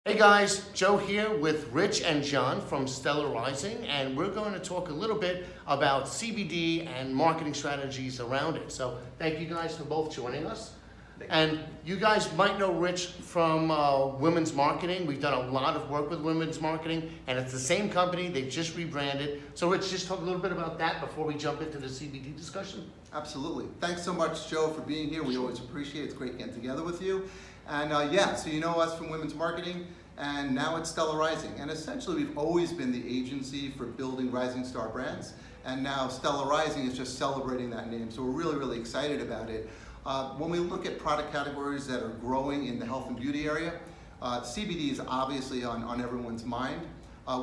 Hey guys, Joe here with Rich and John from Stella Rising, and we're going to talk a little bit about CBD and marketing strategies around it. So thank you guys for both joining us. And you guys might know Rich from women's marketing. We've done a lot of work with women's marketing, and it's the same company. They just rebranded. So Rich, just talk a little bit about that before we jump into the CBD discussion. Absolutely. Thanks so much, Joe, for being here. We always appreciate it. It's great getting together with you. And so you know us from women's marketing, and now it's Stella Rising. And essentially, we've always been the agency for building rising star brands. And now Stella Rising is just celebrating that name. So we're really, really excited about it. When we look at product categories that are growing in the health and beauty area, CBD is obviously on everyone's mind,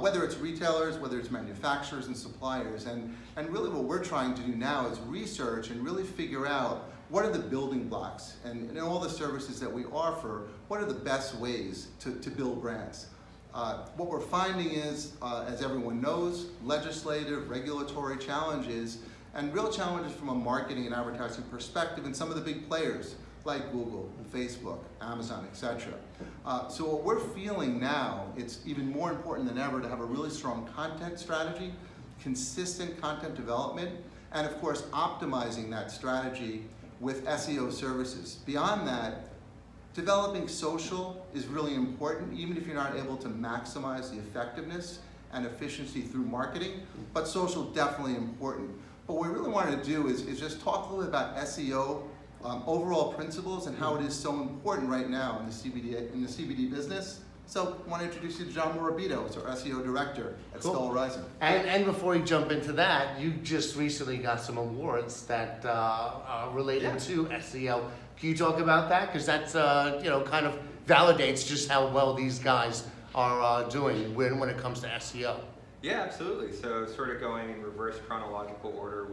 whether it's retailers, whether it's manufacturers and suppliers. And really what we're trying to do now is research and really figure out what are the building blocks, and in all the services that we offer, what are the best ways to build brands. What we're finding is, as everyone knows, legislative, regulatory challenges, and real challenges from a marketing and advertising perspective in some of the big players like Google, Facebook, Amazon, etc. So what we're feeling now, it's even more important than ever to have a really strong content strategy, consistent content development, and of course optimizing that strategy with SEO services. Beyond that, developing social is really important, even if you're not able to maximize the effectiveness and efficiency through marketing, but social definitely important. But what we really wanted to do is just talk a little bit about SEO, overall principles, and how it is so important right now in the CBD business. So I want to introduce you to John Morabito, who's our SEO director at Stella Rising. And before we jump into that, you just recently got some awards that are related to SEO. Can you talk about that? Because that's kind of validates just how well these guys are doing when it comes to SEO. Yeah, absolutely. So sort of going in reverse chronological order,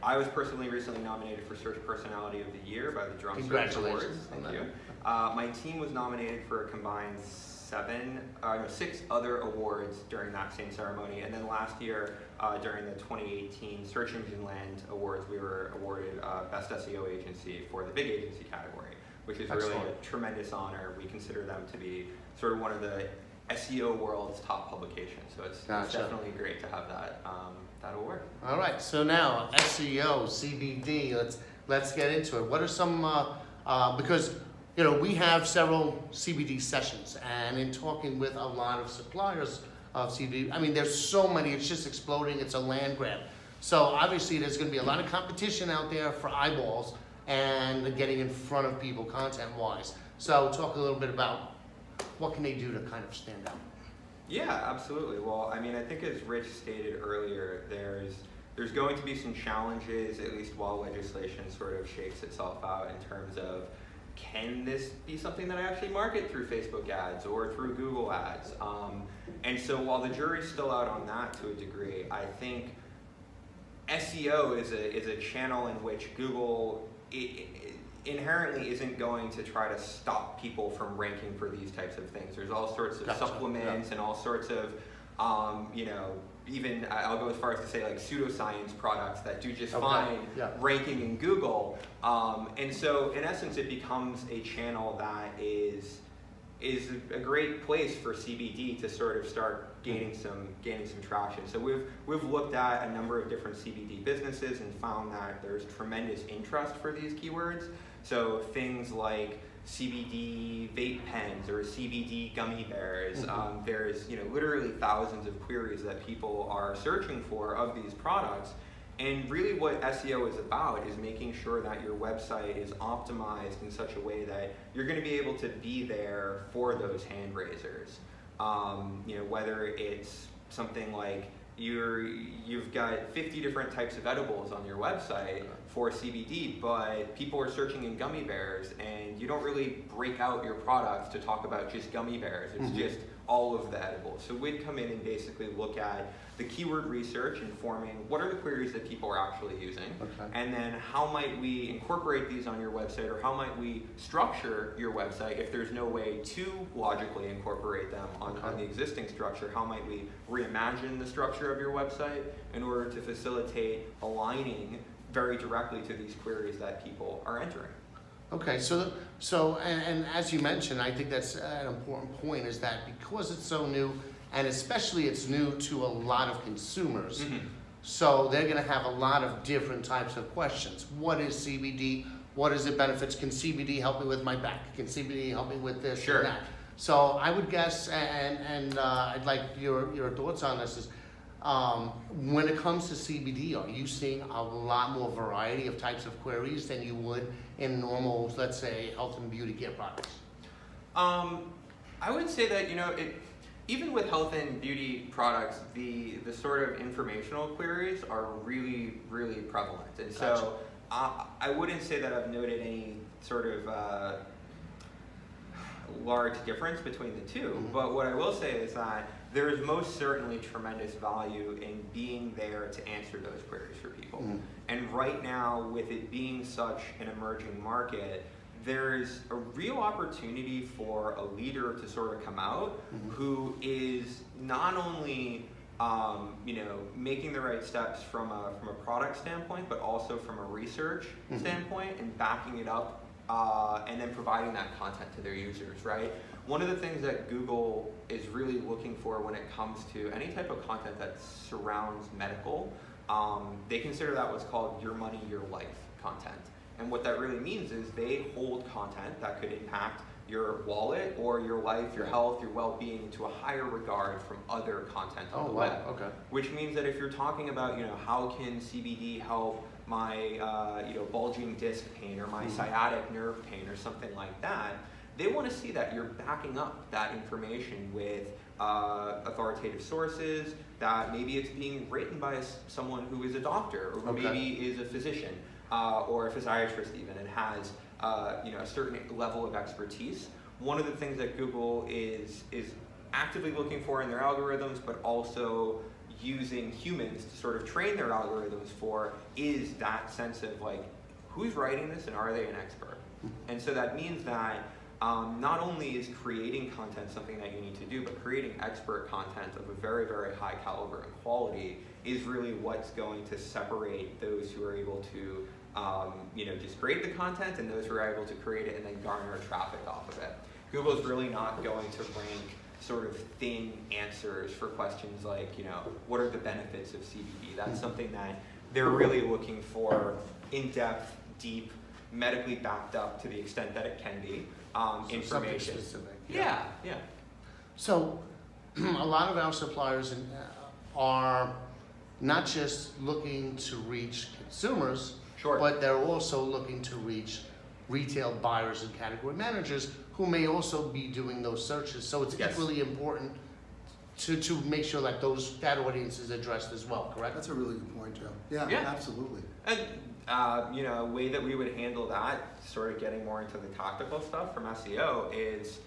I was personally recently nominated for Search Personality of the Year by the Drum Search Awards. Thank you. My team was nominated for a combined 6 other awards during that same ceremony. And then last year, during the 2018 Search Engine Land Awards, we were awarded Best SEO Agency for the Big Agency category, which is really a tremendous honor. We consider them to be sort of one of the SEO world's top publications, so it's definitely great to have that award. All right, so now SEO, CBD. Let's get into it. What are some because we have several CBD sessions, and in talking with a lot of suppliers of CBD, I mean there's so many. It's just exploding. It's a land grab. So obviously there's going to be a lot of competition out there for eyeballs and getting in front of people content-wise. So talk a little bit about what can they do to kind of stand out? Yeah, absolutely. Well, I mean, I think as Rich stated earlier, there's going to be some challenges, at least while legislation sort of shakes itself out in terms of, can this be something that I actually market through Facebook ads or through Google ads? And so while the jury's still out on that to a degree, I think SEO is a channel in which Google inherently isn't going to try to stop people from ranking for these types of things. There's all sorts of supplements and all sorts of, even I'll go as far as to say like pseudoscience products that do just fine ranking in Google. And so in essence, it becomes a channel that is a great place for CBD to sort of start gaining some traction. So we've looked at a number of different CBD businesses and found that there's tremendous interest for these keywords. So things like CBD vape pens or CBD gummy bears. There's literally thousands of queries that people are searching for of these products. And really what SEO is about is making sure that your website is optimized in such a way that you're going to be able to be there for those hand raisers. Whether it's something like you've got 50 different types of edibles on your website for CBD, but people are searching in gummy bears, and you don't really break out your products to talk about just gummy bears. It's just all of the edibles. So we'd come in and basically look at the keyword research, informing what are the queries that people are actually using, and then how might we incorporate these on your website, or how might we structure your website if there's no way to logically incorporate them on the existing structure. How might we reimagine the structure of your website in order to facilitate aligning very directly to these queries that people are entering. Okay, and as you mentioned, I think that's an important point, is that because it's so new, and especially it's new to a lot of consumers, so they're gonna have a lot of different types of questions. What is CBD? What is it benefits? Can CBD help me with my back? Can CBD help me with this Sure. and that? So I would guess, and I'd like your thoughts on this, is when it comes to CBD, are you seeing a lot more variety of types of queries than you would in normal, let's say, health and beauty care products? I would say that, even with health and beauty products, the sort of informational queries are really, really prevalent. And so I wouldn't say that I've noted any sort of large difference between the two, but what I will say is that there is most certainly tremendous value in being there to answer those queries for people. And right now, with it being such an emerging market, there's a real opportunity for a leader to sort of come out who is not only making the right steps from a product standpoint, but also from a research standpoint, and backing it up and then providing that content to their users, right? One of the things that Google is really looking for when it comes to any type of content that surrounds medical, they consider that what's called your money, your life content. And what that really means is they hold content that could impact your wallet or your life, your health, your well-being to a higher regard from other content on the web. Okay. Which means that if you're talking about, how can CBD help my, bulging disc pain or my sciatic nerve pain or something like that, they want to see that you're backing up that information with authoritative sources, that maybe it's being written by someone who is a doctor or who maybe is a physician or a physiatrist even, and has a certain level of expertise. One of the things that Google is actively looking for in their algorithms, but also using humans to sort of train their algorithms for, is that sense of like, who's writing this and are they an expert? And so that means that not only is creating content something that you need to do, but creating expert content of a very, very high caliber and quality is really what's going to separate those who are able to just create the content and those who are able to create it and then garner traffic off of it. Google's really not going to rank sort of thin answers for questions like, what are the benefits of CBD? That's something that they're really looking for in-depth, deep, medically backed up to the extent that it can be, information. Something specific. Yeah. So a lot of our suppliers are not just looking to reach consumers, but they're also looking to reach retail buyers and category managers who may also be doing those searches. So it's equally important to make sure that that audience is addressed as well, correct? That's a really good point, Joe. Yeah, absolutely. And a way that we would handle that, sort of getting more into the tactical stuff from SEO, is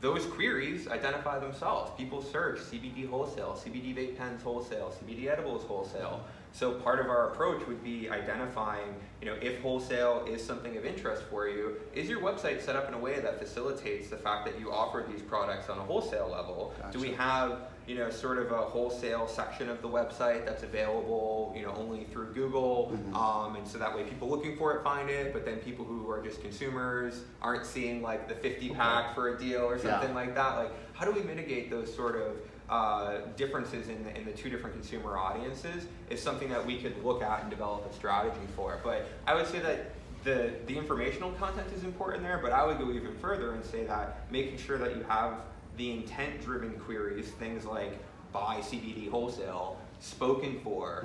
those queries identify themselves. People search CBD wholesale, CBD vape pens wholesale, CBD edibles wholesale. So part of our approach would be identifying, if wholesale is something of interest for you, is your website set up in a way that facilitates the fact that you offer these products on a wholesale level? Gotcha. Do we have, sort of a wholesale section of the website that's available, only through Google, and so that way people looking for it find it, but then people who are just consumers aren't seeing like the 50-pack for a deal or something like that. Like, how do we mitigate those sort of differences in the two different consumer audiences is something that we could look at and develop a strategy for. But I would say that the informational content is important there, but I would go even further and say that making sure that you have the intent-driven queries, things like buy CBD wholesale, spoken for,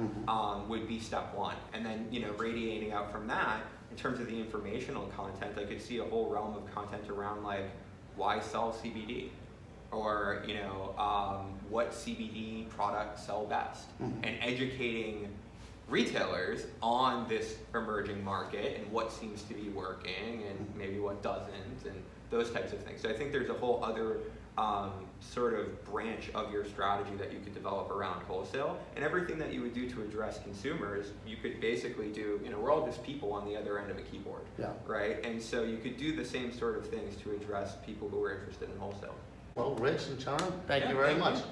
would be step one. And then, radiating out from that, in terms of the informational content, I could see a whole realm of content around like, why sell CBD? Or what CBD products sell best, and educating retailers on this emerging market and what seems to be working and maybe what doesn't, and those types of things. So I think there's a whole other sort of branch of your strategy that you could develop around wholesale, and everything that you would do to address consumers, you could basically do, we're all just people on the other end of a keyboard, right? And so you could do the same sort of things to address people who are interested in wholesale. Well, Rich and Sharon, thank you very much.